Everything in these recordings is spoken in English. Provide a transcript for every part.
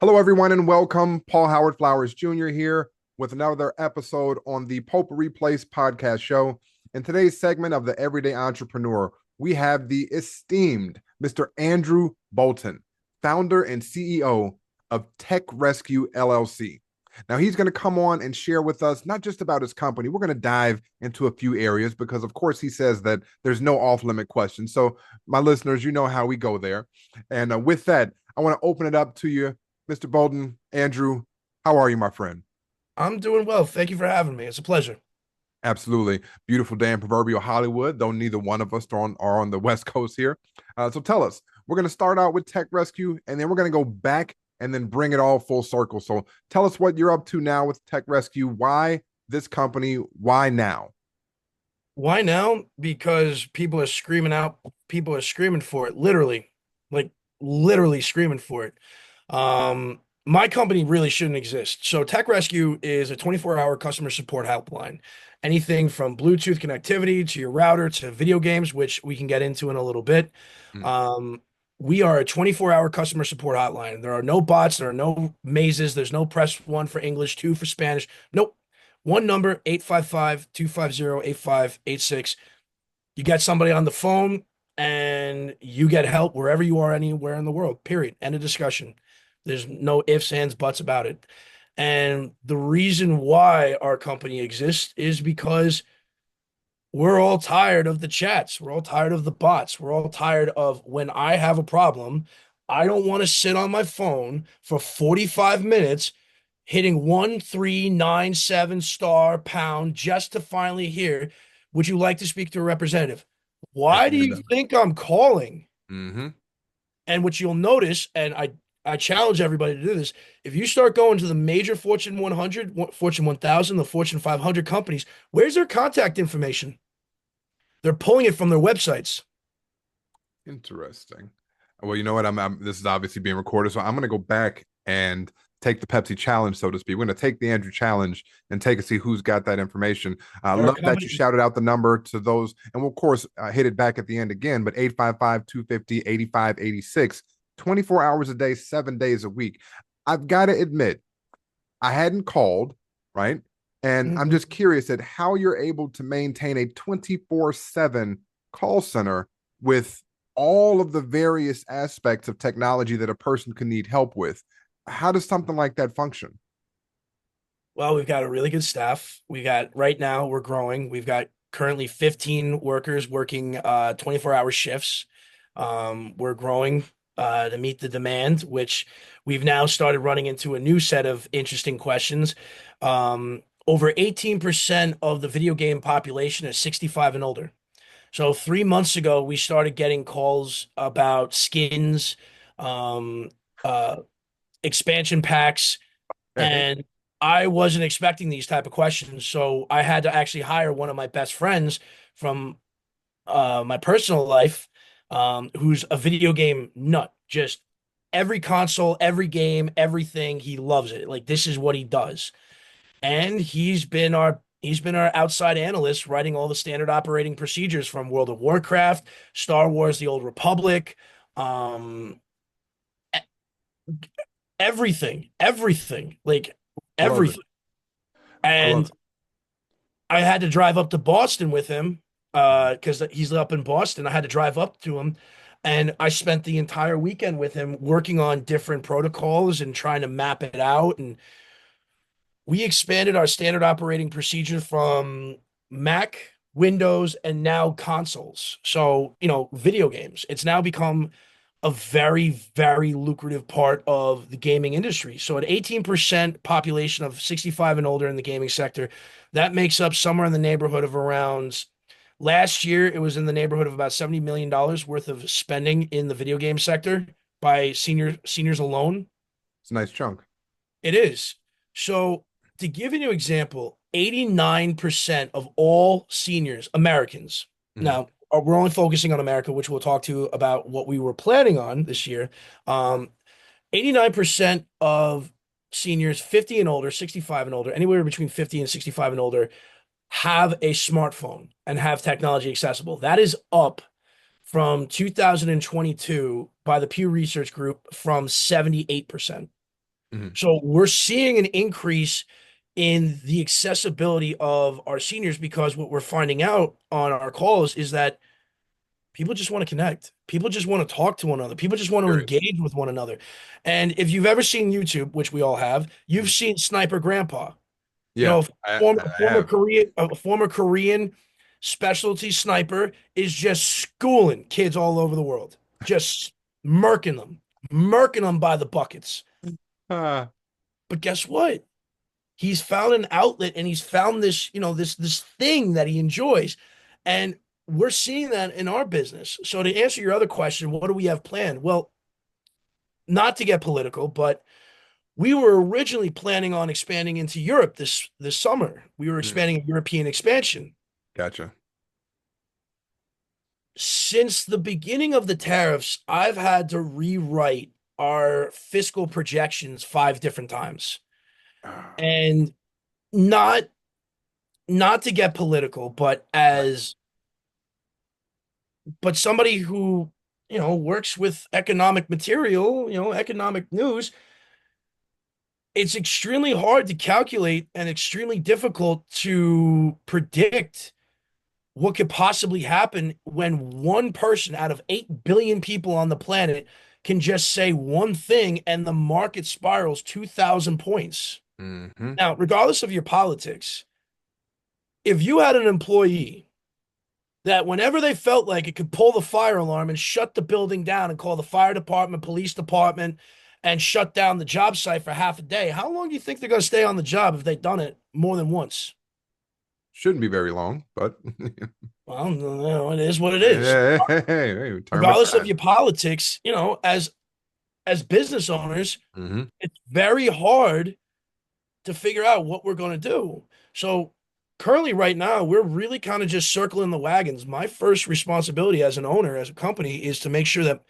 Hello, everyone, and welcome. Paul Howard Flowers Jr. here with another episode on the Potpourri Place Podcast Show. In today's segment of the Everyday Entrepreneur, we have the esteemed Mr. Andrew Bolton, founder and CEO of Tech Rescue LLC. Now, he's going to come on and share with us not just about his company. We're going to dive into a few areas because, of course, he says that there's no off-limit questions. So, my listeners, you know how we go there. And with that, I want to open it up to you, Mr. Bolton. Andrew, how are you, my friend? I'm doing well. Thank you for having me. It's a pleasure. Absolutely. Beautiful day in proverbial Hollywood, though neither one of us are on the West Coast here. So tell us, we're going to start out with Tech Rescue, and then we're going to go back and then bring it all full circle. So tell us what you're up to now with Tech Rescue. Why this company? Why now? Why now? Because people are screaming out, people are screaming for it, literally, like literally screaming for it. My company really shouldn't exist. So Tech Rescue is a 24-hour customer support helpline. Anything from Bluetooth connectivity to your router to video games, which we can get into in a little bit. Mm. Um, we are a 24-hour customer support hotline. There are no bots, there are no mazes, there's no press one for English, two for Spanish. Nope. One number, 855-250-8586. You get somebody on the phone and you get help wherever you are, anywhere in the world, period. End of discussion. There's no ifs, ands, buts about it. And the reason why our company exists is because we're all tired of the chats. We're all tired of the bots. We're all tired of when I have a problem, I don't want to sit on my phone for 45 minutes hitting 1397 star pound just to finally hear, would you like to speak to a representative? Why do Amen. you think I'm calling? Mm-hmm. And what you'll notice, and I challenge everybody to do this, if you start going to the major Fortune 100, Fortune 1000, the Fortune 500 companies, where's their contact information? They're pulling it from their websites. Interesting. Well, you know what? This is obviously being recorded, so I'm going to go back and take the Pepsi challenge, so to speak. We're going to take the Andrew challenge and take and see who's got that information. I There are love that you companies. shouted out the number to those, and we'll of course hit it back at the end again. But 855-250-8586, 24 hours a day, 7 days a week. I've got to admit, I hadn't called, right? And I'm Mhm. just curious at how you're able to maintain a 24/7 call center with all of the various aspects of technology that a person can need help with. How does something like that function? Well, we've got a really good staff. We got right now we're growing. We've got currently 15 workers working 24-hour shifts. We're growing to meet the demand, which we've now started running into a new set of interesting questions. Over 18% of the video game population is 65 and older. So 3 months ago, we started getting calls about skins, um, uh, expansion packs, Okay. and I wasn't expecting these type of questions. So I had to actually hire one of my best friends from my personal life, who's a video game nut. Just every console, every game, everything, he loves it. Like this is what he does. And he's been our outside analyst writing all the standard operating procedures from World of Warcraft, Star Wars, The Old Republic, um, e- everything, like I love it. everything. I love And it. I had to drive up to Boston with him because he's up in Boston. I had to drive up to him, and I spent the entire weekend with him working on different protocols and trying to map it out. And we expanded our standard operating procedure from Mac, Windows, and now consoles. So, video games. It's now become a very, very lucrative part of the gaming industry. So, an 18% population of 65 and older in the gaming sector, that makes up somewhere in the neighborhood of around last year, it was in the neighborhood of about $70 million worth of spending in the video game sector by seniors alone. It's a nice chunk. It is. So, to give you an example, 89% of all seniors, Americans, Mm. now we're only focusing on America, which we'll talk to about what we were planning on this year. 89% of seniors 50 and older, 65 and older, anywhere between 50 and 65 and older, have a smartphone and have technology accessible. That is up from 2022 by the Pew Research Group from 78%. Mhm. So we're seeing an increase in the accessibility of our seniors because what we're finding out on our calls is that people just want to connect. People just want to talk to one another. People just want to Period. engage with one another. And if you've ever seen YouTube, which we all have, you've Mhm. seen Sniper Grandpa. You Yeah, know, I have. a former Korean specialty sniper is just schooling kids all over the world, just murking them by the buckets. Ah, But guess what? He's found an outlet and he's found this, this thing that he enjoys. And we're seeing that in our business. So to answer your other question, what do we have planned? Well, not to get political, but we were originally planning on expanding into Europe this summer. We were mm, expanding a European expansion. gotcha. Since the beginning of the tariffs, I've had to rewrite our fiscal projections 5 different times. Ah, And not not to get political, right. but somebody who, works with economic material, economic news, it's extremely hard to calculate and extremely difficult to predict what could possibly happen when one person out of 8 billion people on the planet can just say one thing and the market spirals 2,000 points. Hmm. Now, regardless of your politics, if you had an employee that whenever they felt like it could pull the fire alarm and shut the building down and call the fire department, police department, and shut down the job site for half a day, how long do you think they're going to stay on the job if they've done it more than once? Shouldn't be very long, but Well, it is what it is. hey, turn back Regardless of time. your politics, as business owners, Hmm. it's very hard to figure out what we're going to do. So currently right now, we're really kind of just circling the wagons. My first responsibility as an owner, as a company, is to make sure that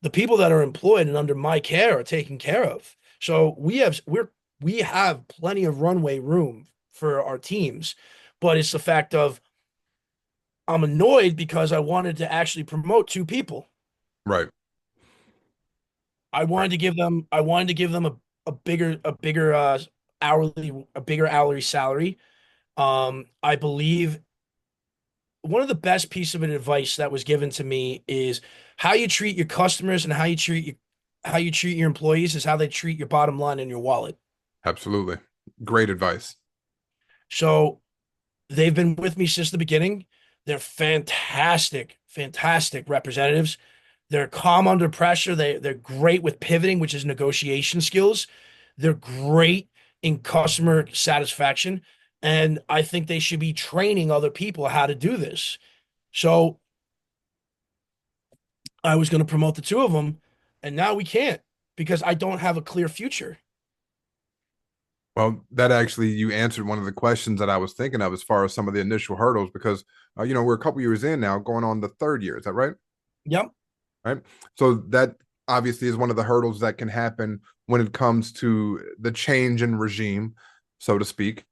the people that are employed and under my care are taken care of. So we have plenty of runway room for our teams, but it's the fact of I'm annoyed because I wanted to actually promote 2 people. Right, right. I wanted to give them a bigger hourly salary. I believe one of the best piece of advice that was given to me is how you treat your customers and how you treat your employees is how they treat your bottom line and your wallet. Absolutely. Great advice. So they've been with me since the beginning. They're fantastic, fantastic representatives. They're calm under pressure. They're great with pivoting, which is negotiation skills. They're great in customer satisfaction. And I think they should be training other people how to do this. So I was going to promote the 2 of them, and now we can't because I don't have a clear future. Well, that actually you answered one of the questions that I was thinking of as far as some of the initial hurdles because we're a couple years in now, going on the third year. Is that right? Yep. Right. So that obviously is one of the hurdles that can happen when it comes to the change in regime, so to speak.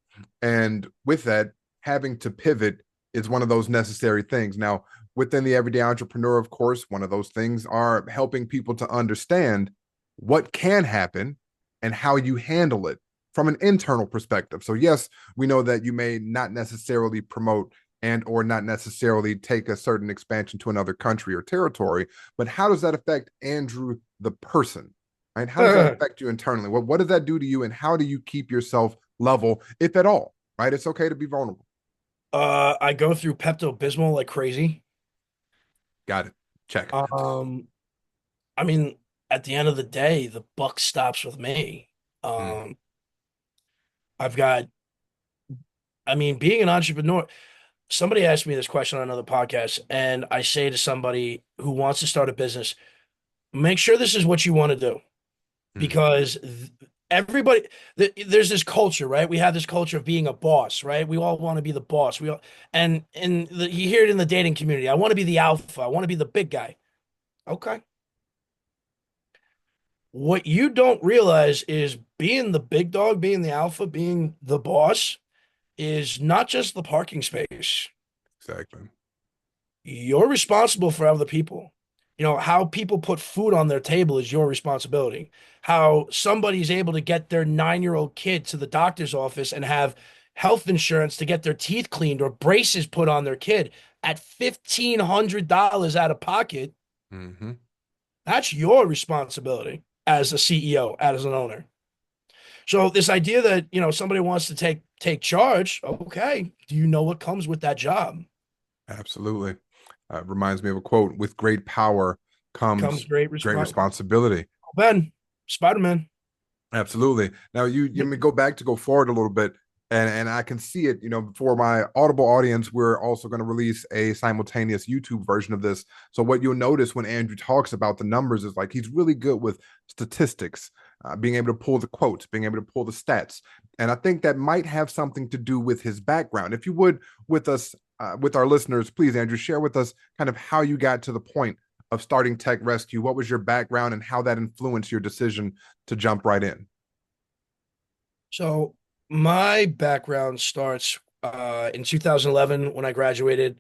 And with that, having to pivot is one of those necessary things. Now, within the everyday entrepreneur, of course, one of those things are helping people to understand what can happen and how you handle it from an internal perspective. So, yes, we know that you may not necessarily promote and or not necessarily take a certain expansion to another country or territory, but how does that affect Andrew the person? Right? How does that affect you internally? What does that do to you, and how do you keep yourself level, if at all? Right? It's okay to be vulnerable. I go through Pepto-Bismol like crazy. Got it. Check. Um, I mean, at the end of the day, the buck stops with me. Mm, Um, I've got, I mean, being an entrepreneur, somebody asked me this question on another podcast, and I say to somebody who wants to start a business, make sure this is what you want to do mm. because everybody, there's this culture, right? We have this culture of being a boss, right? We all want to be the boss. You hear it in the dating community. I want to be the alpha. I want to be the big guy. Okay. What you don't realize is being the big dog, being the alpha, being the boss is not just the parking space. Exactly. You're responsible for other people. How people put food on their table is your responsibility. How somebody's able to get their 9-year-old kid to the doctor's office and have health insurance to get their teeth cleaned or braces put on their kid at $1,500 out of pocket, Mm-hmm. that's your responsibility as a CEO, as an owner. So this idea that, somebody wants to take charge, okay, do you know what comes with that job? Absolutely. Reminds me of a quote: "With great power Comes comes great great response. responsibility." Ben, Spider-Man. Absolutely. Now you may go forward a little bit, and I can see it. For my Audible audience, we're also going to release a simultaneous YouTube version of this. So what you'll notice when Andrew talks about the numbers is like he's really good with statistics, being able to pull the quotes, being able to pull the stats, and I think that might have something to do with his background. If you would, with us, with our listeners, please, Andrew, share with us kind of how you got to the point of starting Tech Rescue. What was your background and how that influenced your decision to jump right in? So my background starts in 2011 when I graduated.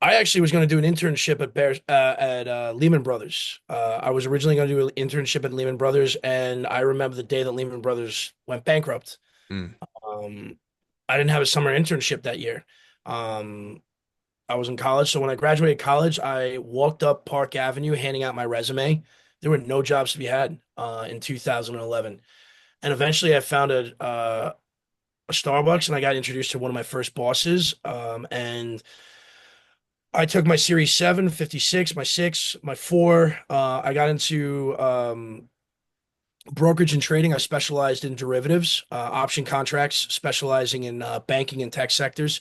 I actually was going to do an internship at Lehman Brothers. I was originally going to do an internship at Lehman Brothers, and I remember the day that Lehman Brothers went bankrupt. Mm, Um, I didn't have a summer internship that year. Um, I was in college, so when I graduated college, I walked up Park Avenue handing out my resume. There were no jobs to be had in 2011, and eventually I found a Starbucks, and I got introduced to one of my first bosses. And I took my Series 7, 56, my 6, my 4. I got into brokerage and trading. I specialized in derivatives, option contracts, specializing in banking and tech sectors.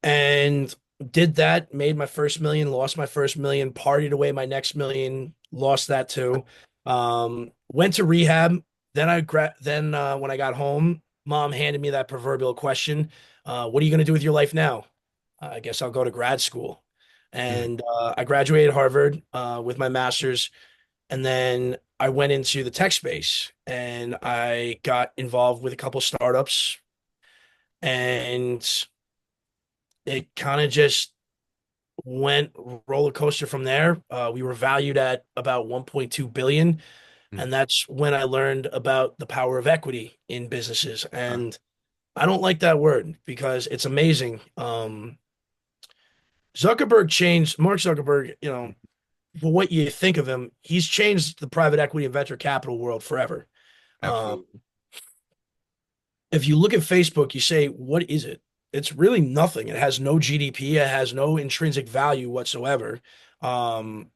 And did that, made my first million, lost my first million, partied away my next million, lost that too. Went to rehab. Then when I got home, mom handed me that proverbial question, what are you going to do with your life now? I guess I'll go to grad school. mm, And I graduated Harvard with my master's. And then I went into the tech space and I got involved with a couple startups. And it kind of just went roller coaster from there. We were valued at about 1.2 billion, mm. and that's when I learned about the power of equity in businesses. Uh, And I don't like that word because it's amazing. Mark Zuckerberg, for what you think of him, he's changed the private equity and venture capital world forever. Um, Absolutely. if you look at Facebook, you say, what is it? It's really nothing. It has no GDP. It has no intrinsic value whatsoever. Um,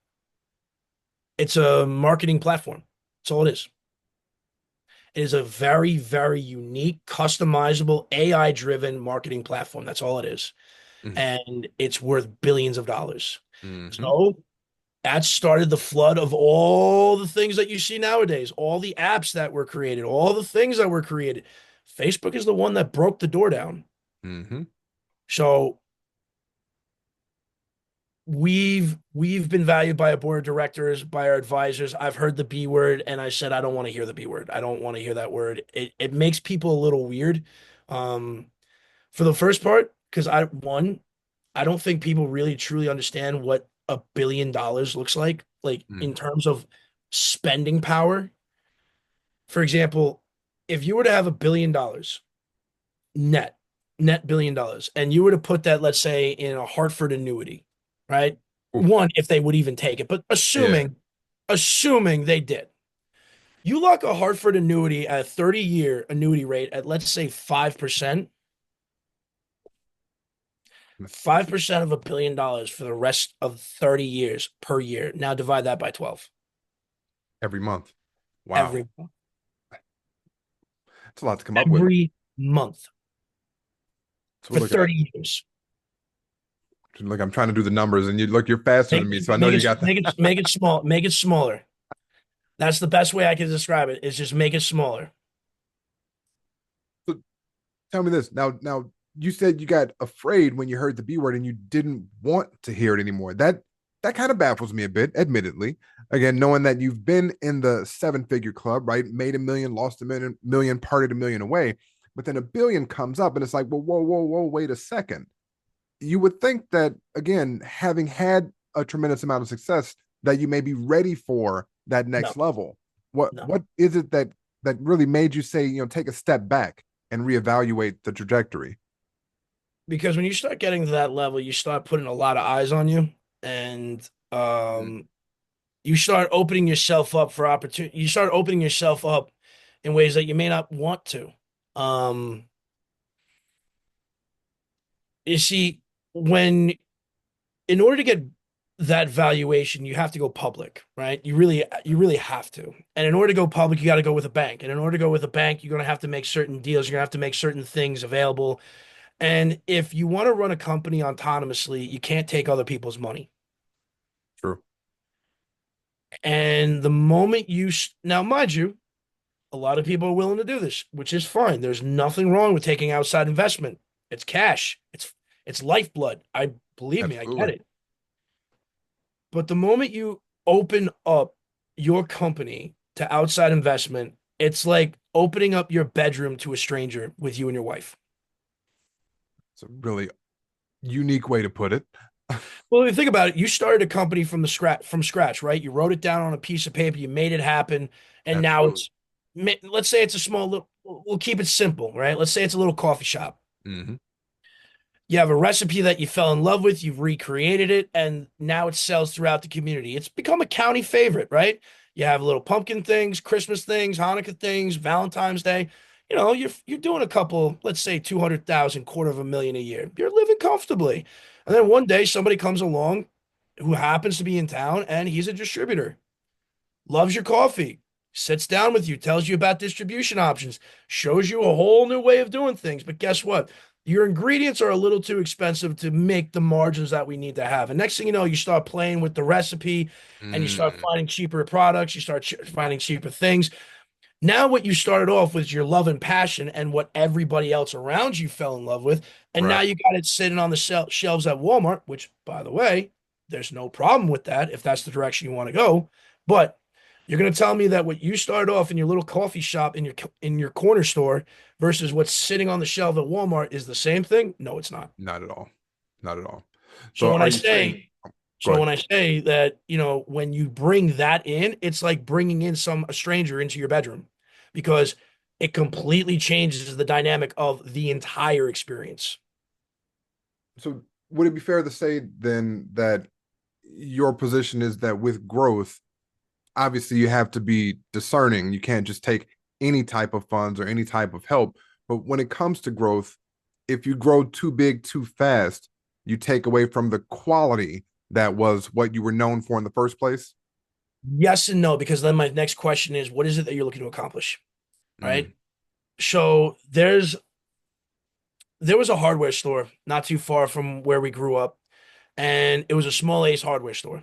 it's a marketing platform. That's all it is. It is a very, very unique, customizable, AI-driven marketing platform. That's all it is. Mm, And it's worth billions of dollars. mhm, So that started the flood of all the things that you see nowadays, all the apps that were created, all the things that were created. Facebook is the one that broke the door down. mhm, So we've been valued by a board of directors, by our advisors. I've heard the B word, and I said I don't want to hear the B word. I don't want to hear that word. It makes people a little weird. Um, for the first part, because I don't think people really truly understand what $1 billion looks like mm. in terms of spending power. For example, if you were to have $1 billion net, $1 billion, and you were to put that, let's say, in a Hartford annuity, right? Oof. One, if they would even take it, but Yeah. assuming they did, you lock a Hartford annuity at a 30-year annuity rate at, let's say, 5%, 5% of $1 billion for the rest of 30 years per year. Now divide that by 12 Every month. Wow. every It's a lot to come up with. every month So we're for looking at, 30 years. look, I'm trying to do the numbers and you're faster than Make, me. So I know make you it got that. make it small, make it smaller. That's the best way I can describe it, is just make it smaller. So tell me this. Now you said you got afraid when you heard the B word and you didn't want to hear it anymore. That kind of baffles me a bit, admittedly. Again, knowing that you've been in the seven-figure club, right? Made a million, lost a million, parted a million away, but then a billion comes up and it's like, well, whoa, whoa, whoa, wait a second. You would think that, again, having had a tremendous amount of success that you may be ready for that No, next level. What no. what is it that really made you say, take a step back and reevaluate the trajectory? Because when you start getting to that level, you start putting a lot of eyes on you, and Mm, you start opening yourself up for opportunity. You start opening yourself up in ways that you may not want to. Um, you see, when in order to get that valuation, you have to go public, right? You really have to. And in order to go public, you got to go with a bank. And in order to go with a bank, you're going to have to make certain deals. You're going to have to make certain things available. And if you want to run a company autonomously, you can't take other people's money. true. And the moment now, mind you, a lot of people are willing to do this, which is fine. There's nothing wrong with taking outside investment. It's cash. It's lifeblood. I believe me, I get Absolutely. it. But the moment you open up your company to outside investment, it's like opening up your bedroom to a stranger with you and your wife. It's a really unique way to put it. Well, if you think about it, you started a company from scratch, right? You wrote it down on a piece of paper, you made it happen, and now Absolutely. it's let's say it's a small little, we'll keep it simple, right? Let's say it's a little coffee shop. Hmm. You have a recipe that you fell in love with, you've recreated it, and now it sells throughout the community. It's become a county favorite, right? You have little pumpkin things, Christmas things, Hanukkah things, Valentine's Day. You're doing a couple, let's say 200,000, quarter of a million a year. You're living comfortably. And then one day somebody comes along who happens to be in town and he's a distributor, loves your coffee, sits down with you, tells you about distribution options, shows you a whole new way of doing things. But guess what? Your ingredients are a little too expensive to make the margins that we need to have. And next thing you know, you start playing with the recipe and you start Mm, finding cheaper products, you start finding cheaper things. Now, what you started off with is your love and passion and what everybody else around you fell in love with. And now right. you got it sitting on the shelves at Walmart, which, by the way, there's no problem with that if that's the direction you want to go. But you're going to tell me that what you started off in your little coffee shop in your corner store versus what's sitting on the shelf at Walmart is the same thing? No, it's not. Not at all. Not at all. So So when are I you saying, say oh, go so ahead. when I say that, when you bring that in, it's like bringing in a stranger into your bedroom because it completely changes the dynamic of the entire experience. So would it be fair to say then that your position is that with growth, obviously you have to be discerning. You can't just take any type of funds or any type of help. But when it comes to growth, if you grow too big too fast, you take away from the quality that was what you were known for in the first place. Yes and no, because then my next question is, what is it that you're looking to accomplish? Mm, Right. So there was a hardware store not too far from where we grew up, and it was a small Ace hardware store.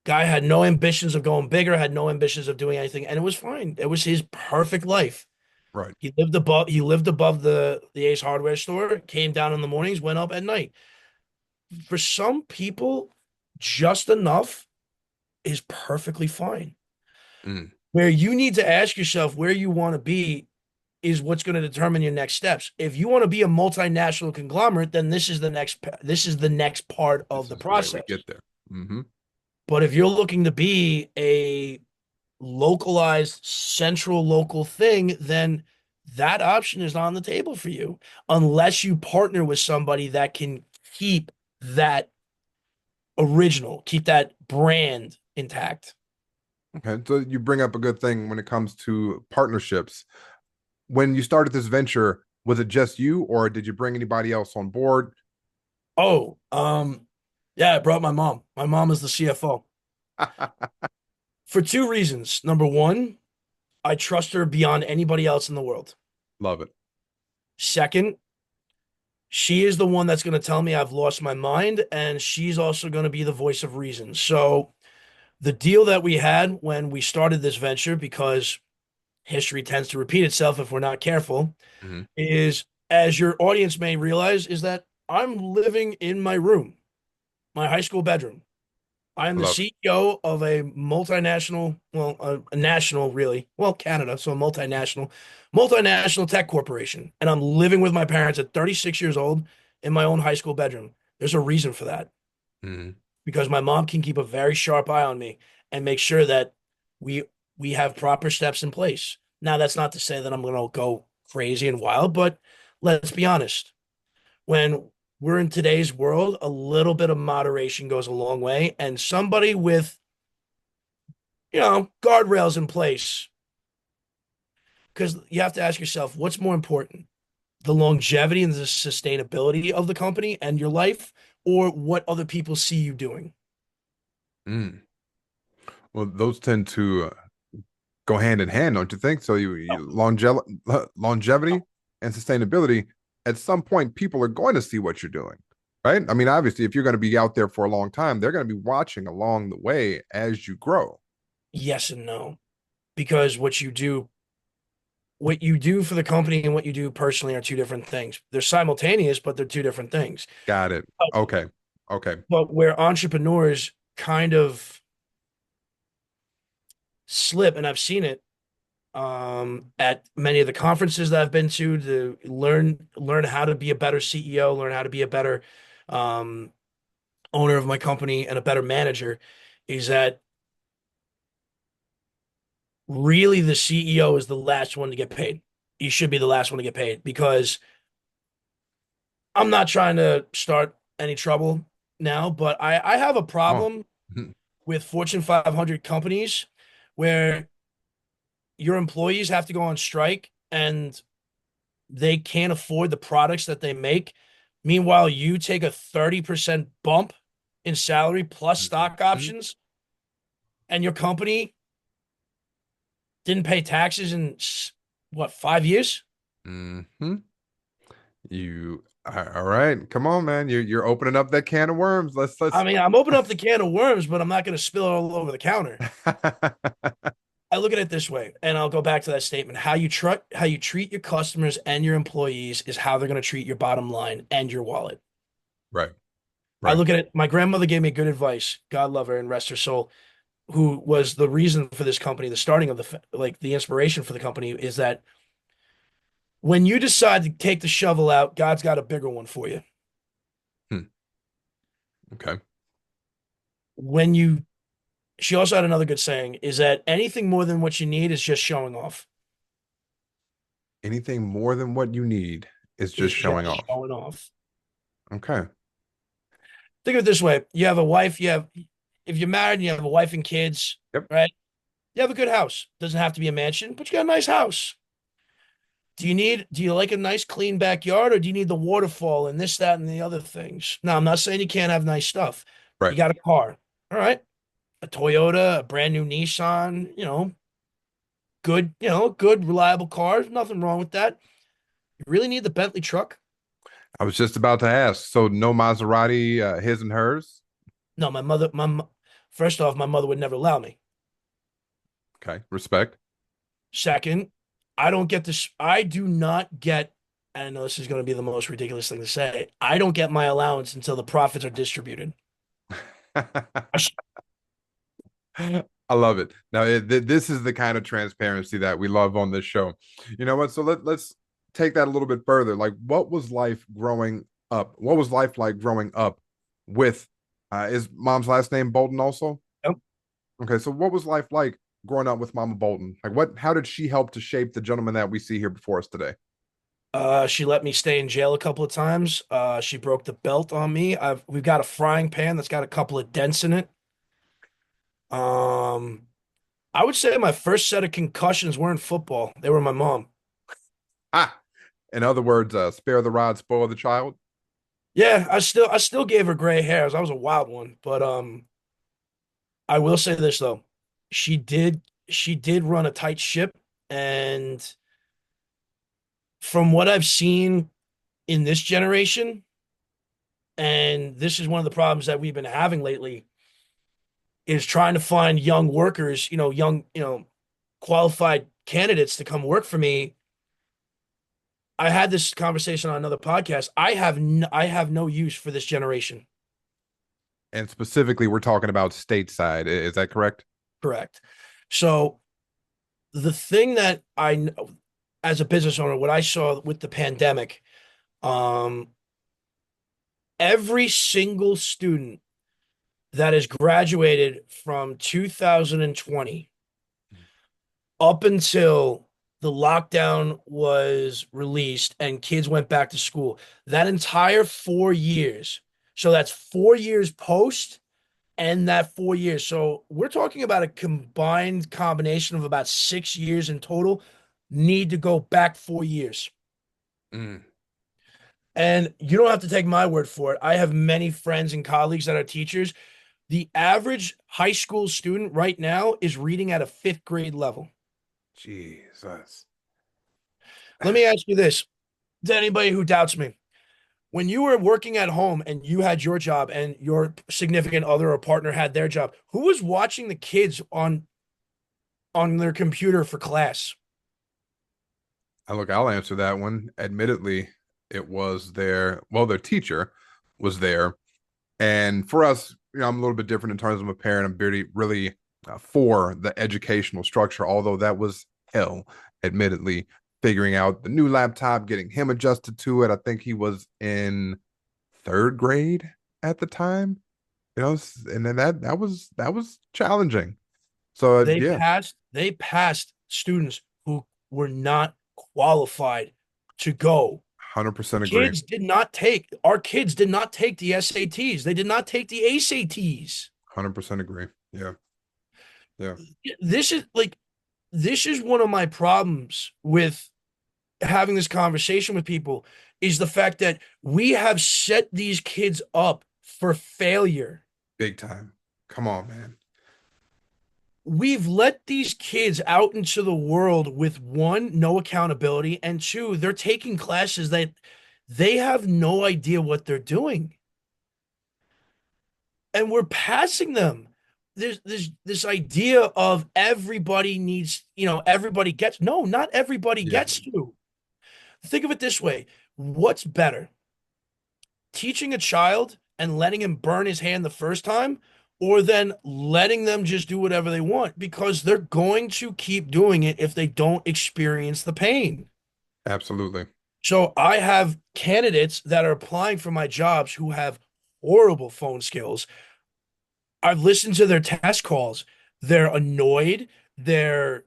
Guy had no ambitions of going bigger, had no ambitions of doing anything, and it was fine. It was his perfect life. right. He lived above the Ace hardware store, came down in the mornings, went up at night. For some people, just enough is perfectly fine. Mm, Where you need to ask yourself where you want to be is what's going to determine your next steps. If you want to be a multinational conglomerate, then this is the next part of this the is the way we process. get there. Hmm. But if you're looking to be a localized central local thing, then that option is on the table for you unless you partner with somebody that can keep that keep that brand intact. Okay. So you bring up a good thing when it comes to partnerships. When you started this venture, was it just you or did you bring anybody else on board? Oh, yeah, I brought my mom. My mom is the CFO for two reasons. Number one, I trust her beyond anybody else in the world. Love it. Second, she is the one that's going to tell me I've lost my mind, and she's also going to be the voice of reason. So, the deal that we had when we started this venture, because history tends to repeat itself if we're not careful, Hmm. is as your audience may realize, is that I'm living in my room, my high school bedroom. I am I the love it. CEO of a multinational, well, a national, really, well, Canada, so a multinational tech corporation. And I'm living with my parents at 36 years old in my own high school bedroom. There's a reason for that. Hmm. because my mom can keep a very sharp eye on me and make sure that we we have proper steps in place. Now, that's not to say that I'm going to go crazy and wild, but let's be honest. When we're in today's world, a little bit of moderation goes a long way, and somebody with, guardrails in place, because you have to ask yourself, what's more important? The longevity and the sustainability of the company and your life, or what other people see you doing? Mm. Well, those tend to go hand in hand, don't you think? So longevity and sustainability. At some point, people are going to see what you're doing, right? I mean, obviously, if you're going to be out there for a long time, they're going to be watching along the way as you grow. Yes and no, because what you do for the company and what you do personally are two different things. They're simultaneous, but they're two different things. Got it. But, Okay. Okay. but where entrepreneurs kind of slip, and I've seen it at many of the conferences that I've been to learn how to be a better CEO, learn how to be a better um, owner of my company and a better manager, is that really the CEO is the last one to get paid. He should be the last one to get paid because I'm not trying to start any trouble now, but I have a Oh. problem with Fortune 500 companies where your employees have to go on strike and they can't afford the products that they make. Meanwhile, you take a 30% bump in salary plus stock options, and your company didn't pay taxes in what, 5 years? Mm-hmm. You all right? Come on, man. You're opening up that can of worms. I Let's. mean, I'm opening up the can of worms, but I'm not going to spill it all over the counter. I look at it this way, and I'll go back to that statement. How you treat your customers and your employees is how they're going to treat your bottom line and your wallet. Right. I Right. look at it. My grandmother gave me good advice. God love her and rest her soul. Who was the reason for this company, the starting of the inspiration for the company is that when you decide to take the shovel out, God's got a bigger one for you. Hmm. Okay. When you, she also had another good saying is that anything more than what you need is just showing off. Anything more than what you need is Is just showing just off. showing off. Okay. Think of it this way: you have a wife. If you're married, and you have a wife and kids, Yep. right? You have a good house. Doesn't have to be a mansion, but you got a nice house. Do you like a nice clean backyard or do you need the waterfall and this, that, and the other things? No, I'm not saying you can't have nice stuff. Right. You got a car. All right. A Toyota, a brand new Nissan, good, reliable car. There's nothing wrong with that. You really need the Bentley truck? I was just about to ask. So no Maserati, his and hers. No, first off, my mother would never allow me. Okay. Respect. Second, I don't get this. I do not get, and I know this is going to be the most ridiculous thing to say. I don't get my allowance until the profits are distributed. I sh- I love it. Now, this is the kind of transparency that we love on this show. You know what? So let's take that a little bit further. Like, what was life growing up? What was life like growing up with? Is mom's last name Bolton also? Yep. Okay, so what was life like growing up with Mama Bolton? Like, what? How did she help to shape the gentleman that we see here before us today? She let me stay in jail a couple of times. She broke the belt on me. We've got a frying pan that's got a couple of dents in it. Um, I would say my first set of concussions weren't football. They were my mom. Ah, in other words, spare the rod, spoil the child. Yeah, I still gave her gray hairs. I was a wild one, but I will say this though. She did run a tight ship, and from what I've seen in this generation, and this is one of the problems that we've been having lately, is trying to find young workers, qualified candidates to come work for me. I had this conversation on another podcast. I have no use for this generation. And specifically, we're talking about stateside. Is that correct? Correct. So the thing that as a business owner, what I saw with the pandemic, um, every single student that has graduated from 2020 up until the lockdown was released and kids went back to school. That entire 4 years. So that's 4 years post and that 4 years. So we're talking about a combined combination of about 6 years in total. Need to go back 4 years. Mm. And you don't have to take my word for it. I have many friends and colleagues that are teachers. The average high school student right now is reading at a fifth grade level. Jesus. Let me ask you this to anybody who doubts me. When you were working at home and you had your job and your significant other or partner had their job, who was watching the kids on their computer for class? I'll answer that one. Admittedly, it was their teacher was there. And for us, I'm a little bit different in terms of a parent. I'm really for the educational structure, although that was hell, admittedly, figuring out the new laptop, getting him adjusted to it. I think he was in third grade at the time, and then that was challenging. So yeah, They passed students who were not qualified to go. 100% agree. Our kids did not take the SATs. They did not take the ACTs. 100% agree. Yeah. Yeah. This is like, this is one of my problems with having this conversation with people is the fact that we have set these kids up for failure. Big time. Come on, man. We've let these kids out into the world with one, no accountability, and two, they're taking classes that they have no idea what they're doing. And we're passing them. There's this idea of everybody needs, everybody gets. No, not everybody Yeah. gets to. Think of it this way. What's better? Teaching a child and letting him burn his hand the first time, or then letting them just do whatever they want, because they're going to keep doing it if they don't experience the pain. Absolutely. So I have candidates that are applying for my jobs who have horrible phone skills. I've listened to their test calls. They're annoyed. They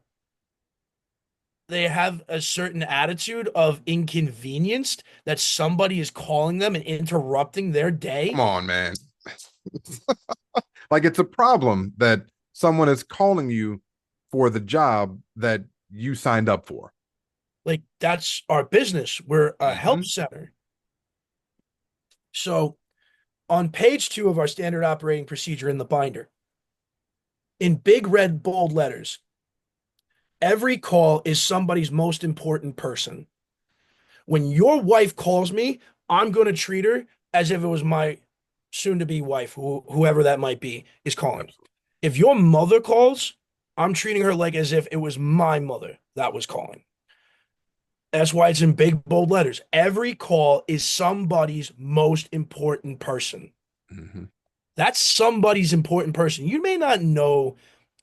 have a certain attitude of inconvenienced that somebody is calling them and interrupting their Come day. on, man. Like it's a problem that someone is calling you for the job that you signed up for. Like, that's our business. We're a help Mhm. center. So on page 2 of our standard operating procedure in the binder, in big red bold letters, every call is somebody's most important person. When your wife calls me, I'm going to treat her as if it was my soon to be wife, whoever that might be, is calling. Absolutely. If your mother calls, I'm treating her like as if it was my mother that was calling. That's why it's in big bold letters. Every call is somebody's most important person. Mm-hmm. That's somebody's important person. You may not know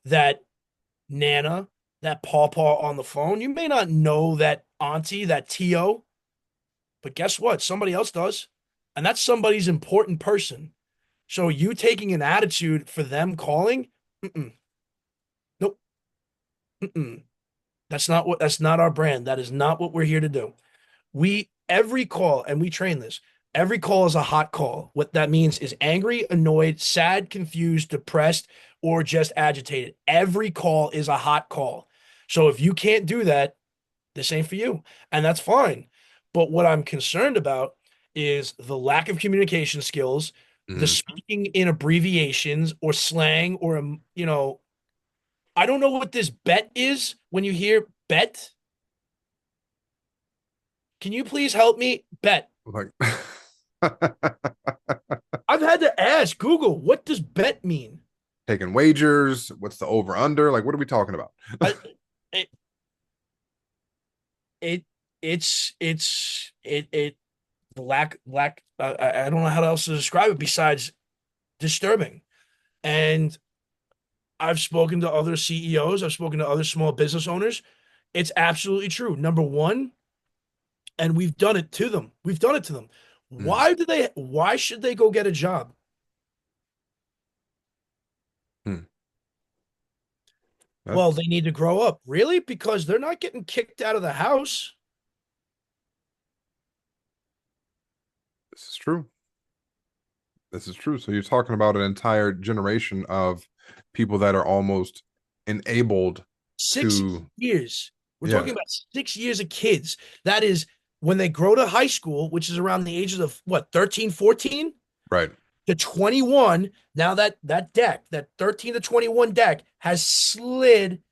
that Nana, that pawpaw on the phone. You may not know that auntie, that Tio, but guess what? Somebody else does. And that's somebody's important person. So you taking an attitude for them calling? Mm-mm. Nope. Mm-mm. That's not our brand. That is not what we're here to do. Every call, and we train this, every call is a hot call. What that means is angry, annoyed, sad, confused, depressed, or just agitated. Every call is a hot call. So if you can't do that, this ain't for you. And that's fine. But what I'm concerned about is the lack of communication skills, the Mm-hmm. speaking in abbreviations or slang, or, I don't know what this bet is when you hear bet. Can you please help me? Bet. Like I've had to ask Google, what does bet mean? taking wagers, what's the over under? Like, what are we talking about? I, it, it, it's the lack. I don't know how else to describe it besides disturbing. And I've spoken to other CEOs. I've spoken to other small business owners. It's absolutely true. Number one, and we've done it to them. We've done it to them. Mm. Why should they go get a job? Well, That's they need to grow up. Really? Because they're not getting kicked out of the house. this is true. This is true. So you're talking about an entire generation of people that are almost enabled Six to, years. We're yeah, talking about 6 years of kids. That is when they grow to high school, which is around the ages of what, 13, 14 right. to 21. Now that deck, that 13 to 21 deck has slid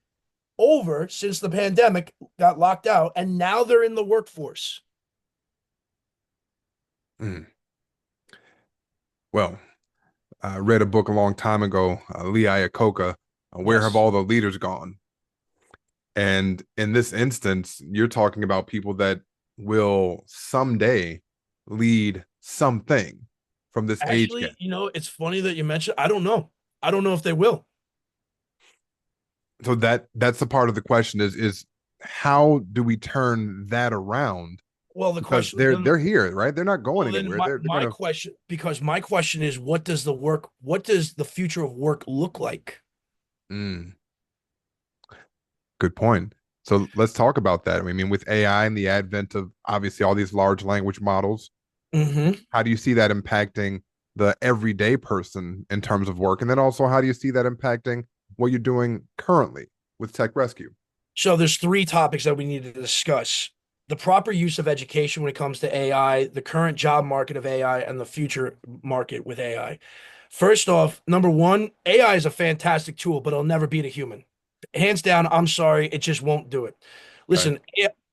over since the pandemic got locked out, and now they're in the workforce. Mm. Well, I read a book a long time ago, Lee Iacocca, Where Have Yes. All the Leaders Gone? And in this instance, you're talking about people that will someday lead something from this age gap. Actually, it's funny that you mentioned. I don't know. I don't know if they will. So that's the part of the question is how do we turn that around? Well, the Because question then they're here, right? They're not going well then anywhere. my, They're my gonna question because my question is what does the future of work look like? mm, good point. So let's talk about that. I mean, with AI and the advent of obviously all these large language models, Mm-hmm. how do you see that impacting the everyday person in terms of work? And then also, how do you see that impacting what you're doing currently with Tech Rescue? So there's three topics that we need to discuss. The proper use of education when it comes to AI, the current job market of AI, and the future market with AI. First off, number one, AI is a fantastic tool, but it'll never beat a human. Hands down, I'm sorry, it just won't do it. Right. Listen,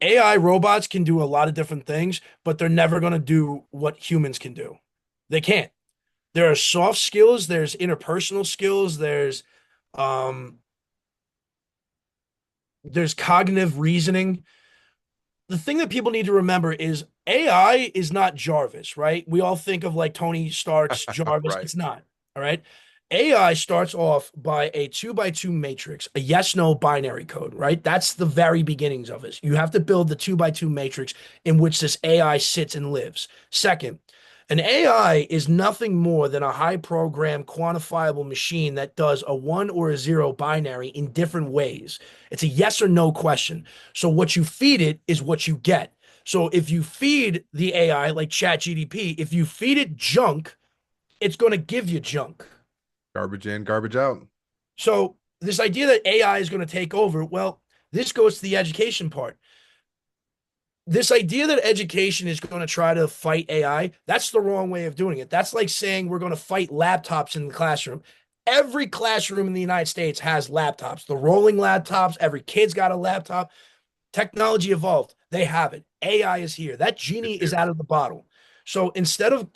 AI robots can do a lot of different things, but they're never going to do what humans can do. They can't. There are soft skills, there's interpersonal skills, um there's cognitive reasoning. The thing that people need to remember is AI is not Jarvis, right? We all think of like Tony Stark's Jarvis. Right. It's not. All right. AI starts off by a 2x2 matrix, a yes no binary code, right? That's the very beginnings of it. You have to build the 2x2 matrix in which this AI sits and lives. Second, an AI is nothing more than a high program quantifiable machine that does a one or a zero binary in different ways. It's a yes or no question. So what you feed it is what you get. So if you feed the AI like ChatGDP, if you feed it junk, it's going to give you junk. Garbage in, garbage out. So this idea that AI is going to take over, well, this goes to the education part. This idea that education is going to try to fight AI, that's the wrong way of doing it. That's like saying we're going to fight laptops in the classroom. Every classroom in the United States has laptops. The rolling laptops, every kid's got a laptop. Technology evolved. They have it. AI is here. That genie It's is here. out of the bottle. So instead of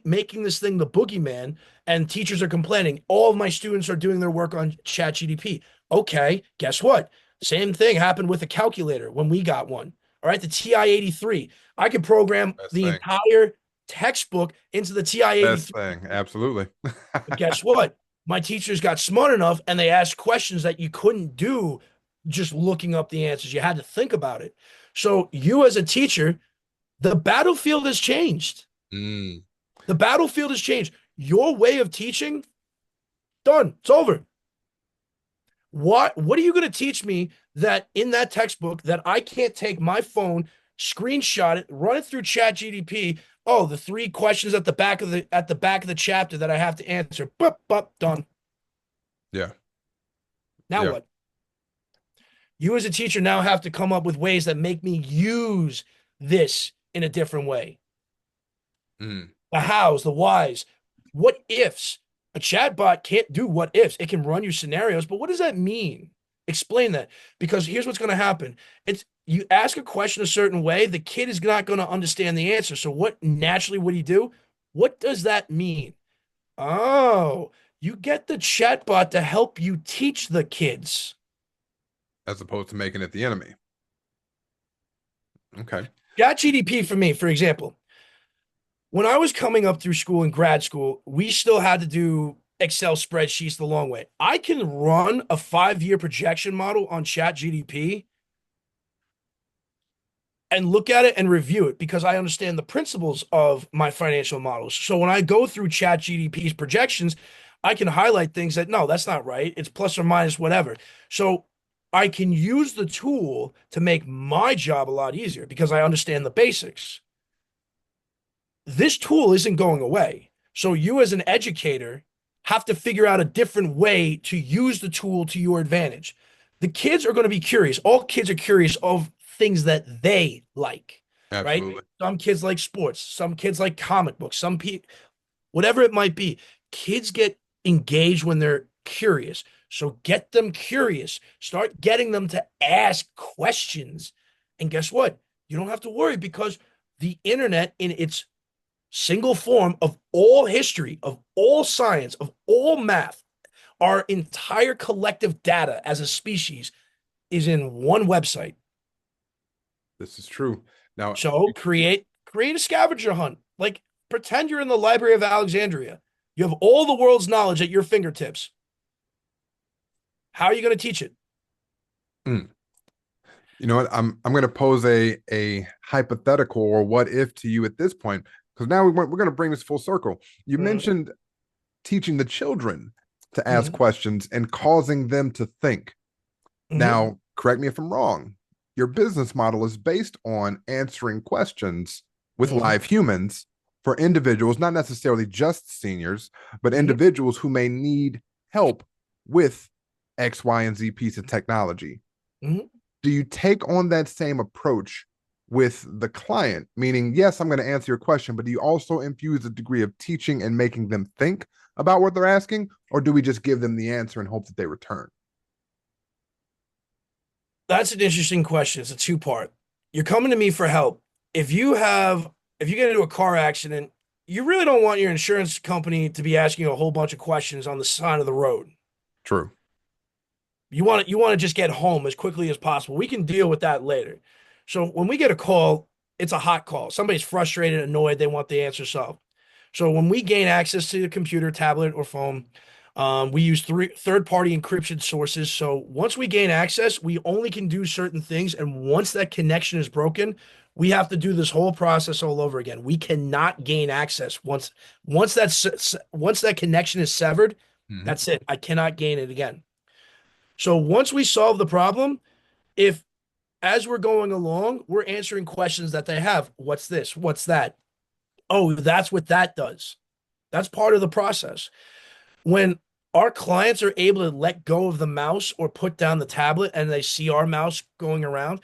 making this thing the boogeyman and teachers are complaining, all of my students are doing their work on ChatGDP. Okay, guess what? Same thing happened with a calculator when we got one. All right, the TI-83. I could program Best the thing. entire textbook into the Best TI-83. thing. Absolutely. But guess what? My teachers got smart enough and they asked questions that you couldn't do just looking up the answers. You had to think about it. So, you as a teacher, the battlefield has changed. Mm, The battlefield has changed. Your way of teaching, done. It's over. What are you going to teach me that in that textbook that I can't take my phone, screenshot it, run it through ChatGDP? Oh, the three questions at the back of the chapter that I have to answer. Boop, boop, done. yeah. Now Yeah. what? You as a teacher now have to come up with ways that make me use this in a different way. Mm, The hows, the whys, what ifs. A chatbot can't do what ifs. It can run your scenarios, but what does that mean? Explain that. Because here's what's going to happen. It's you ask a question a certain way, the kid is not going to understand the answer. So what naturally would he do? What does that mean? Oh, you get the chatbot to help you teach the kids. as opposed to making it the enemy. Okay. ChatGDP for me, for example, when I was coming up through school in grad school, we still had to do Excel spreadsheets the long way. I can run a 5 year projection model on ChatGDP and look at it and review it because I understand the principles of my financial models. So when I go through ChatGDP's projections, I can highlight things that, no, that's not right. It's plus or minus whatever. So I can use the tool to make my job a lot easier because I understand the basics. This tool isn't going away. So you as an educator have to figure out a different way to use the tool to your advantage. The kids are going to be curious. All kids are curious of things that they like, right? Absolutely. Some kids like sports, some kids like comic books, some people, whatever it might be. Kids get engaged when they're curious. So get them curious. Start getting them to ask questions. And guess what? You don't have to worry because the internet in its single form of all history, of all science, of all math, our entire collective data as a species is in one website. This is true. Now, So create a scavenger hunt. Like pretend you're in the Library of Alexandria. You have all the world's knowledge at your fingertips. How are you going to teach it? mm, you know what? I'm going to pose a hypothetical or what if to you at this point, because now we're going to bring this full circle. You Mhm, mentioned teaching the children to ask mhm, questions and causing them to think. mhm, Now, correct me if I'm wrong. Your business model is based on answering questions with mhm, live humans for individuals, not necessarily just seniors, but mhm, individuals who may need help with X, Y, and Z piece of technology. mhm. Do you take on that same approach with the client? Meaning, yes, I'm going to answer your question, but do you also infuse a degree of teaching and making them think about what they're asking? Or do we just give them the answer and hope that they return? That's an interesting question. It's a two-part. You're coming to me for help. If you have, if you get into a car accident, you really don't want your insurance company to be asking you a whole bunch of questions on the side of the road. True. You want to just get home as quickly as possible. We can deal with that later. So when we get a call, it's a hot call. Somebody's frustrated, annoyed, they want the answer solved. So when we gain access to the computer, tablet, or phone, we use third-party encryption sources. So once we gain access, we only can do certain things, and once that connection is broken, we have to do this whole process all over again. We cannot gain access once that connection is severed. Mhm. That's it. I cannot gain it again. So once we solve the problem, if as we're going along, we're answering questions that they have. What's this? What's that? Oh, that's what that does. That's part of the process. When our clients are able to let go of the mouse or put down the tablet and they see our mouse going around,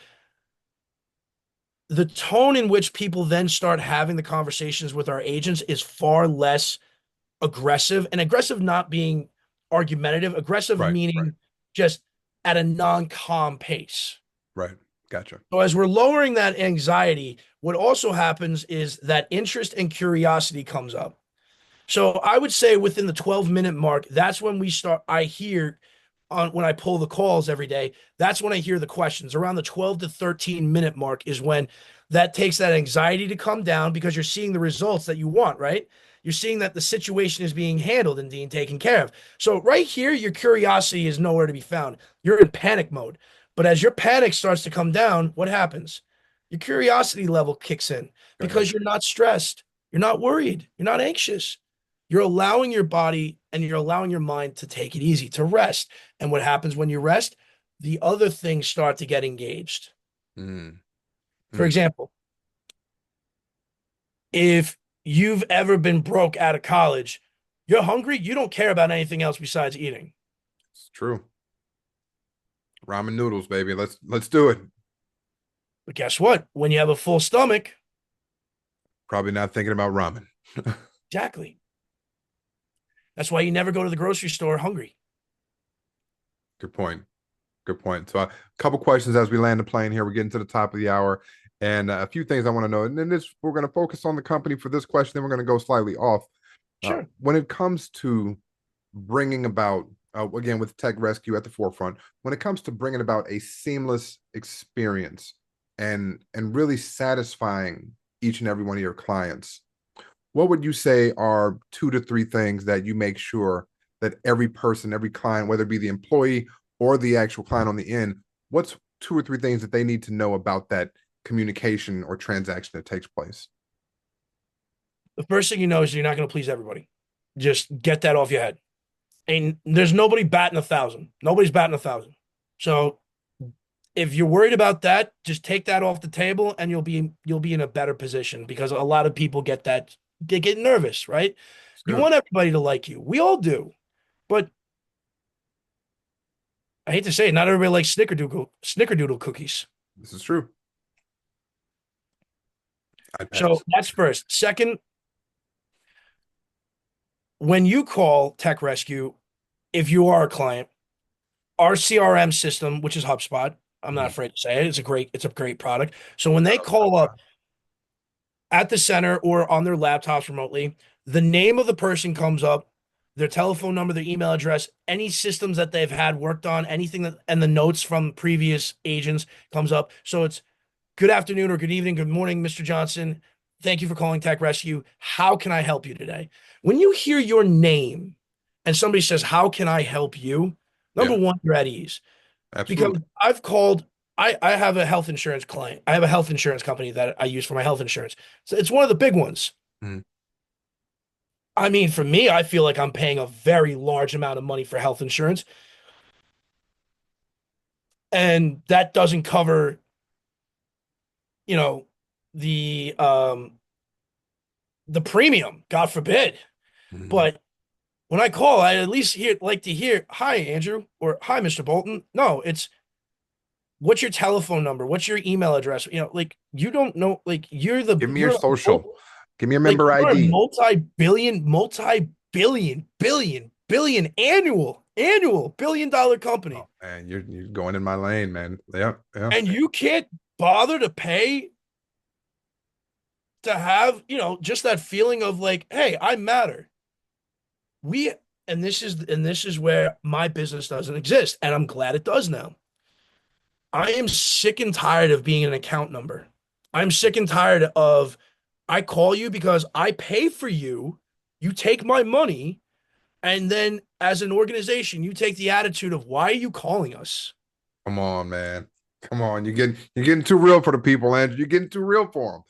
the tone in which people then start having the conversations with our agents is far less aggressive, and aggressive not being argumentative, aggressive Right, right, meaning just at a non-calm pace. right. Gotcha. So as we're lowering that anxiety, what also happens is that interest and curiosity comes up. So I would say within the 12-minute mark, that's when we start. I hear on when I pull the calls every day, that's when I hear the questions. Around the 12 to 13-minute mark is when that takes that anxiety to come down because you're seeing the results that you want, right? You're seeing that the situation is being handled and being taken care of. So right here, your curiosity is nowhere to be found. You're in panic mode. But as your panic starts to come down, what happens? Your curiosity level kicks in Go ahead. because you're not stressed. You're not worried. You're not anxious. You're allowing your body and you're allowing your mind to take it easy, to rest. And what happens when you rest? The other things start to get engaged. Mm, For mm. example, if you've ever been broke out of college, you're hungry, you don't care about anything else besides eating. It's true. Ramen noodles, baby. Let's do it. But guess what? When you have a full stomach, Probably not thinking about ramen. exactly. That's why you never go to the grocery store hungry. Good point. Good point. So, a couple questions as we land the plane here. We're getting to the top of the hour, and a few things I want to know. And then this, we're going to focus on the company for this question. Then we're going to go slightly off. Sure. When it comes to bringing about, again, with Tech Rescue at the forefront, when it comes to bringing about a seamless experience and really satisfying each and every one of your clients, what would you say are 2 to 3 things that you make sure that every person, every client, whether it be the employee or the actual client on the end, what's 2 or 3 things that they need to know about that communication or transaction that takes place? The first thing you know is you're not going to please everybody. Just get that off your head. And there's nobody batting 1,000. Nobody's batting 1,000. So if you're worried about that, just take that off the table and you'll be in a better position because a lot of people get nervous, right? It's You good. want everybody to like you. We all do. But I hate to say it, not everybody likes snickerdoodle cookies. This is true. I So pass. that's first. Second, when you call Tech Rescue, if you are a client, our CRM system, which is HubSpot, I'm not Mhm. afraid to say it, it's a great product. So when they Shout out to call HubSpot. up at the center or on their laptops remotely, the name of the person comes up, their telephone number, their email address, any systems that they've had worked on, anything that, and the notes from previous agents comes up. So it's good afternoon or good evening, good morning, Mr. Johnson. Thank you for calling Tech Rescue. How can I help you today? When you hear your name and somebody says, how can I help you? Number Yeah, one, you're at ease because absolutely. I've called. I have a health insurance client. I have a health insurance company that I use for my health insurance. So it's one of the big ones. Mhm. I mean, for me, I feel like I'm paying a very large amount of money for health insurance, and that doesn't cover, you know, the um the premium, God forbid. Mhm. But when I call, I at least like to hear, "Hi, Andrew," or "Hi, Mr. Bolton." No, it's what's your telephone number? What's your email address? Like you don't know, like Give me your you're a social. Give me your like member you're a ID. multi-billion billion-dollar company, Oh man, you're going in my lane, man. Yeah, yeah. and you can't bother to pay to have, just that feeling of like, hey, I matter. We and this is where my business doesn't exist, and I'm glad it does now. I am sick and tired of being an account number. I'm sick and tired of I call you because I pay for you, you take my money, and then as an organization, you take the attitude of why are you calling us? Come on, man. Come on. You're getting too real for the people, Andrew. You're getting too real for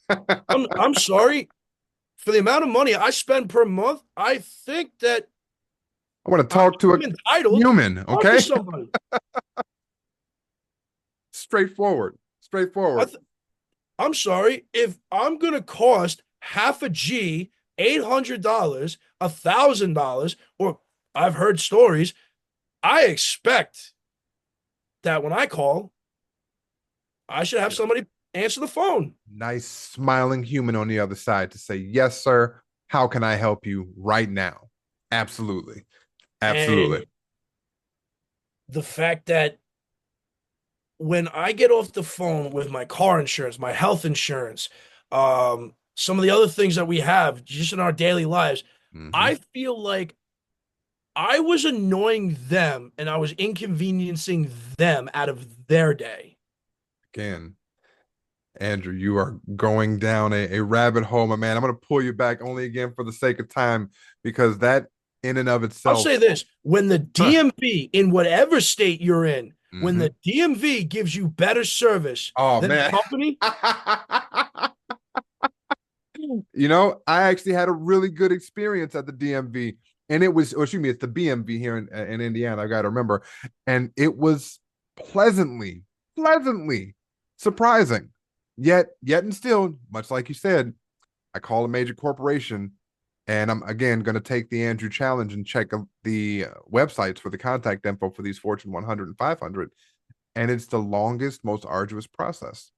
them. I'm sorry for the amount of money I spend per month. I think that I want to I'm talk to a entitled to human, talk to okay? somebody. Straightforward. I Straightforward. th- I'm sorry if I'm gonna cost half a G, $800, $1,000, or I've heard stories. I expect that when I call, I should have somebody answer the phone. Nice smiling human on the other side to say, yes, sir. How can I help you right now? Absolutely. Absolutely. And the fact that when I get off the phone with my car insurance, my health insurance, some of the other things that we have just in our daily lives, Hmm. I feel like I was annoying them and I was inconveniencing them out of their day. Again, Andrew, you are going down a rabbit hole, my man. I'm going to pull you back only again for the sake of time because that in and of I'll itself. say this, when the Huh. DMV, in whatever state you're in, when Hmm. the DMV gives you better service Oh, than man. a company, I actually had a really good experience at the DMV, and it was, or excuse me, it's the BMV here in Indiana. I got to remember, and it was pleasantly surprising. Yet, and still, much like you said, I call a major corporation, and I'm again going to take the Andrew challenge and check the websites for the contact info for these Fortune 100 and 500, and it's the longest, most arduous process.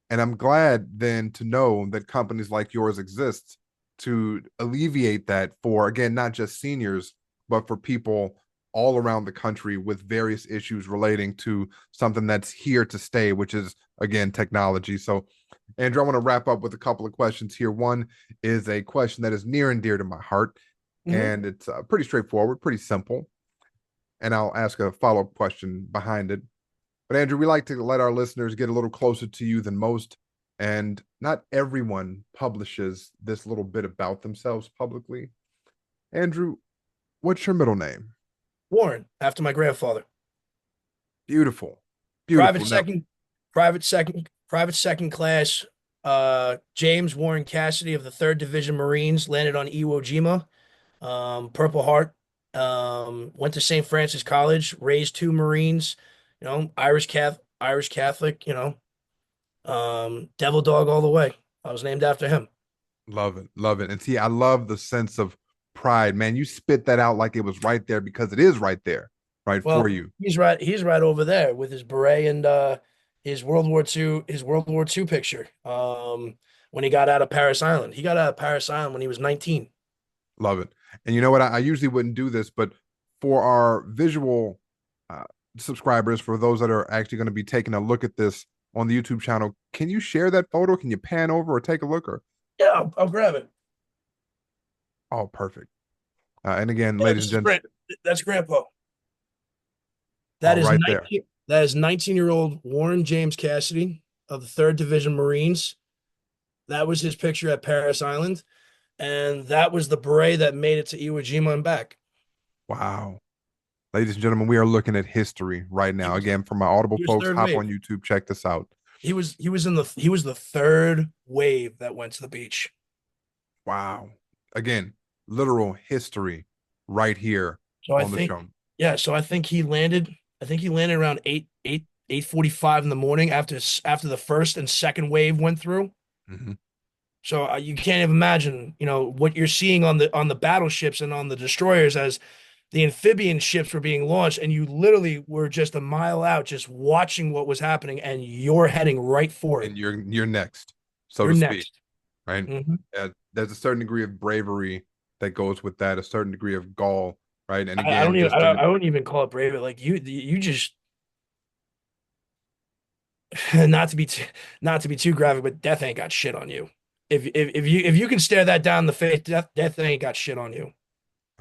And I'm glad then to know that companies like yours exist to alleviate that for, again, not just seniors, but for people all around the country with various issues relating to something that's here to stay, which is, again, technology. So, Andrew, I want to wrap up with a couple of questions here. One is a question that is near and dear to my heart, mhm, and it's pretty straightforward, pretty simple. And I'll ask a follow up question behind it. But Andrew, we like to let our listeners get a little closer to you than most. And not everyone publishes this little bit about themselves publicly. Andrew, what's your middle name? Warren, after my grandfather. Beautiful. Private Beautiful. Now, second, private second class. James Warren Cassidy of the Third Division Marines landed on Iwo Jima. Purple Heart. Went to St. Francis College, raised two Marines, Irish Catholic, devil dog all the way. I was named after him. Love it. Love it. And see, I love the sense of pride, man. You spit that out like it was right there because it is right there, right for Well, you. he's right over there with his beret and his World War II picture. When he got out of Paris Island. He got out of Paris Island when he was 19. Love it. And you know what? I usually wouldn't do this, but for our visual uh, subscribers, for those that are actually going to be taking a look at this on the YouTube channel, can you share that photo? Can you pan over or take a look? Or Yeah, I'll grab it. oh, perfect. And again, Yeah, ladies this and is gents, great. That's Grandpa. all That is right there. 19. That is 19-year-old Warren James Cassidy of the 3rd Division Marines. That was his picture at Paris Island, and that was the beret that made it to Iwo Jima and back. Wow. Ladies and gentlemen, we are looking at history right He now. was Again, for my Audible he was folks, third hop wave. on YouTube, check this out. He was the third wave that went to the beach. Wow. Again, literal history right here So I on the think, show. yeah. So I think he landed. I think he landed around 8:45 in the morning after the first and second wave went through. Mhm. So you can't even imagine, what you're seeing on the battleships and on the destroyers as the amphibian ships were being launched, and you literally were just a mile out, just watching what was happening, and you're heading right for it. And you're next, so You're to speak, next. right? Hmm. There's a certain degree of bravery that goes with that, a certain degree of gall, right? And I again, don't even just I to don't, I wouldn't even call it brave. Like you just not to be too graphic, but death ain't got shit on you. If you can stare that down in the face, death ain't got shit on you.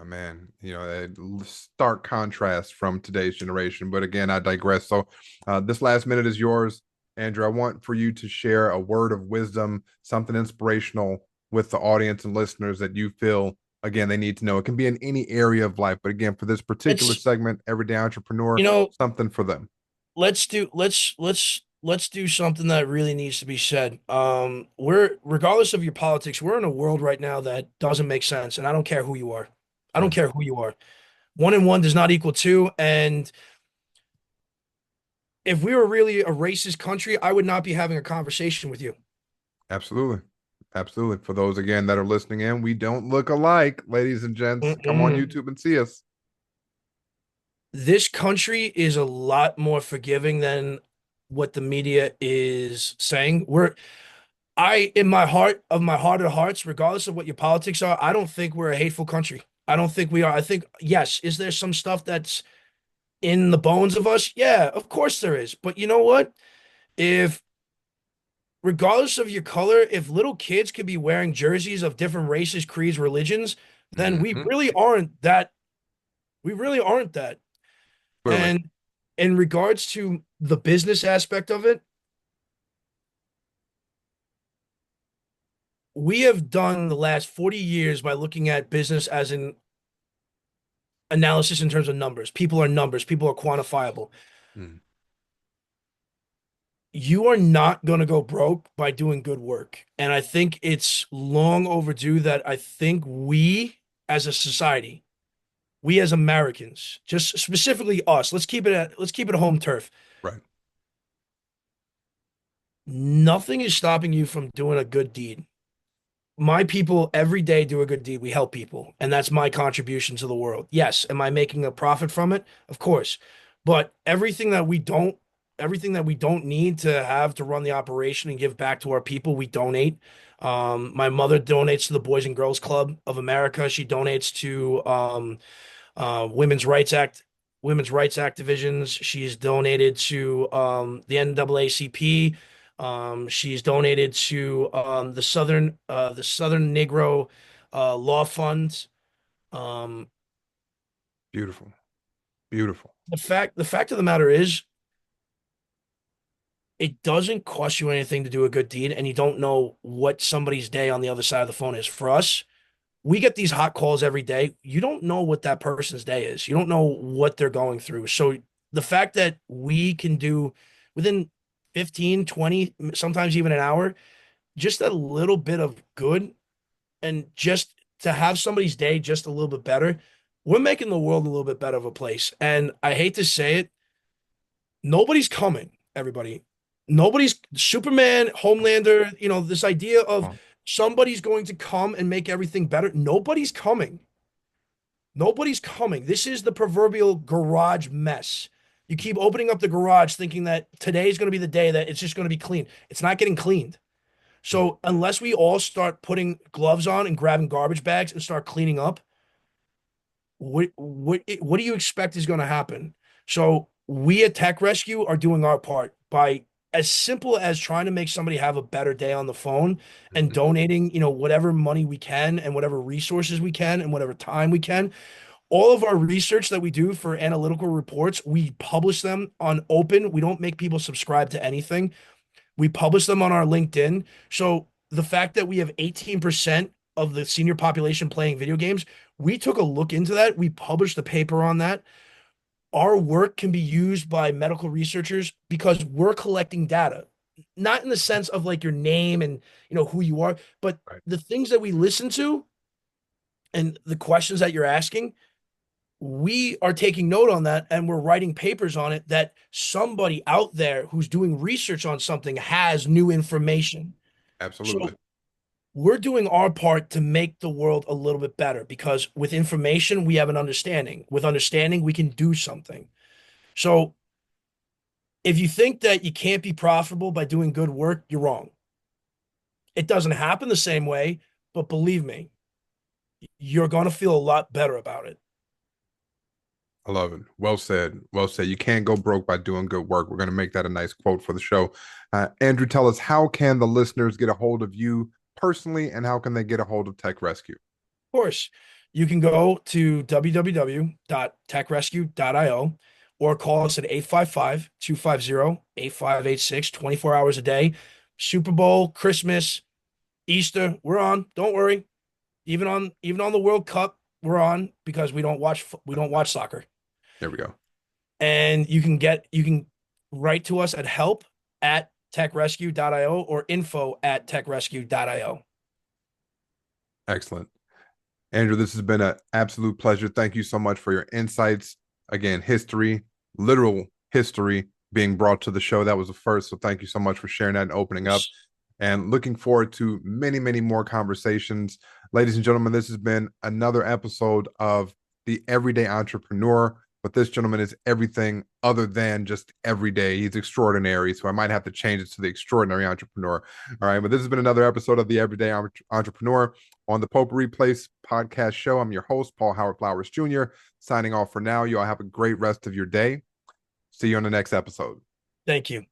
man, a stark contrast from today's generation. But again, I digress. So, this last minute is yours, Andrew. I want for you to share a word of wisdom, something inspirational with the audience and listeners that you feel, again, they need to know. It can be in any area of life, but again, for this particular Let's segment, everyday entrepreneur, you know something for them. let's do something that really needs to be said. We're regardless of your politics, we're in a world right now that doesn't make sense, and I don't care who you are. I don't Mm, care who you are. One and one does not equal two, and if we were really a racist country, I would not be having a conversation with you. absolutely. Absolutely. For those again that are listening in, we don't look alike, ladies and gents. Come on Mm-mm. YouTube and see us. This country is a lot more forgiving than what the media is saying. In my heart of hearts, regardless of what your politics are, I don't think we're a hateful country. I don't think we are. I think, yes, is there some stuff that's in the bones of us? Yeah, of course there is. But you know what? If regardless of your color, if little kids could be wearing jerseys of different races, creeds, religions, then we Mhm. really aren't that. We really aren't that. Clearly. And in regards to the business aspect of it, we have done the last 40 years by looking at business as an analysis in terms of numbers. People are numbers, people are quantifiable. Mm, You are not going to go broke by doing good work. And I think it's long overdue that I think we as a society, we as Americans, just specifically us, let's keep it a home turf. right. Nothing is stopping you from doing a good deed. My people every day do a good deed. We help people, and that's my contribution to the world. Yes, am I making a profit from it? Of course. But everything that we don't need to have to run the operation and give back to our people, we donate. My mother donates to the Boys and Girls Club of America. She donates to Women's Rights Act divisions. She's donated to the NAACP. She's donated to the Southern Negro Law Fund. Um, Beautiful. Beautiful. the fact of the matter is, it doesn't cost you anything to do a good deed, and you don't know what somebody's day on the other side of the phone is. For us, we get these hot calls every day. You don't know what that person's day is. You don't know what they're going through. So the fact that we can do within 15, 20, sometimes even an hour, just a little bit of good and just to have somebody's day just a little bit better, we're making the world a little bit better of a place. And I hate to say it, nobody's coming, everybody. Nobody's Superman, Homelander, this idea of Oh, somebody's going to come and make everything better. Nobody's coming. Nobody's coming. This is the proverbial garage mess. You keep opening up the garage thinking that today's going to be the day that it's just going to be clean. It's not getting cleaned. mm, So unless we all start putting gloves on and grabbing garbage bags and start cleaning up, what do you expect is going to happen? So we at Tech Rescue are doing our part by as simple as trying to make somebody have a better day on the phone and mhm. donating, whatever money we can and whatever resources we can and whatever time we can. All of our research that we do for analytical reports, we publish them on open. We don't make people subscribe to anything. We publish them on our LinkedIn. So the fact that we have 18% of the senior population playing video games, we took a look into that. We published a paper on that. Our work can be used by medical researchers because we're collecting data, not in the sense of like your name and who you are, but Right. the things that we listen to and the questions that you're asking, we are taking note on that and we're writing papers on it that somebody out there who's doing research on something has new information. Absolutely. So we're doing our part to make the world a little bit better because with information, we have an understanding. With understanding, we can do something. So if you think that you can't be profitable by doing good work, you're wrong. It doesn't happen the same way, but believe me, you're going to feel a lot better about it. I love it. Well said. Well said. You can't go broke by doing good work. We're going to make that a nice quote for the show. Andrew, tell us, how can the listeners get a hold of you personally, and how can they get a hold of Tech Rescue? Of course, you can go to www.techrescue.io or call us at 855-250-8586, 24 hours a day. Super Bowl, Christmas, Easter, we're on. Don't worry. Even on the World Cup, we're on because we don't watch soccer. There we go. And you can write to us at help@techrescue.io or info@techrescue.io. Excellent. Andrew, this has been an absolute pleasure. Thank you so much for your insights. Again, history, literal history being brought to the show. That was the first. So thank you so much for sharing that and opening up. And looking forward to many, many more conversations. Ladies and gentlemen, this has been another episode of The Everyday Entrepreneur. But this gentleman is everything other than just everyday. He's extraordinary. So I might have to change it to the extraordinary entrepreneur. All right. But this has been another episode of The Everyday Entrepreneur on the Potpourri Place Podcast Show. I'm your host, Paul Howard Flowers Jr., signing off for now. You all have a great rest of your day. See you on the next episode. Thank you.